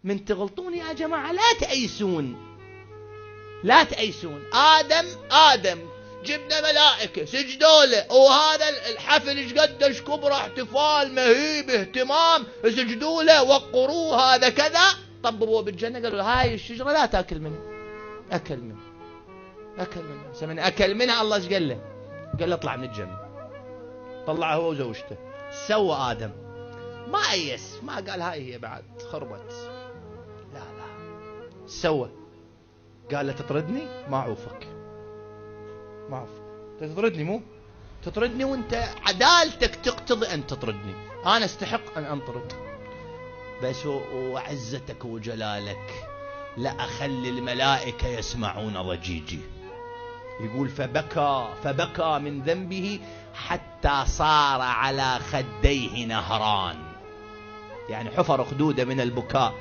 من تغلطون يا جماعة لا تأيسون، لا تأيسون. آدم جبنا ملائكة سجدوا له، وهذا الحفل ايش قديش كبره، احتفال مهيب اهتمام، سجدوا له وقروه، هذا كذا. طببوه بالجنة قالوا له هاي الشجرة لا تأكل منها. أكل منها سمن أكل منها. الله ايش قال له؟ قال له اطلع من الجنة. طلع هو وزوجته. سوى آدم ما أيس، ما قال هاي هي بعد خربت، لا سوى. قال له تطردني ما أعوفك، ما أعوفك، تطردني مو تطردني وانت عدالتك تقتضي أن تطردني، أنا استحق أن أنطرد، بس وعزتك وجلالك لا أخلي الملائكة يسمعون ضجيجي. يقول فبكى من ذنبه حتى صار على خديه نهران، يعني حفر خدوده من البكاء.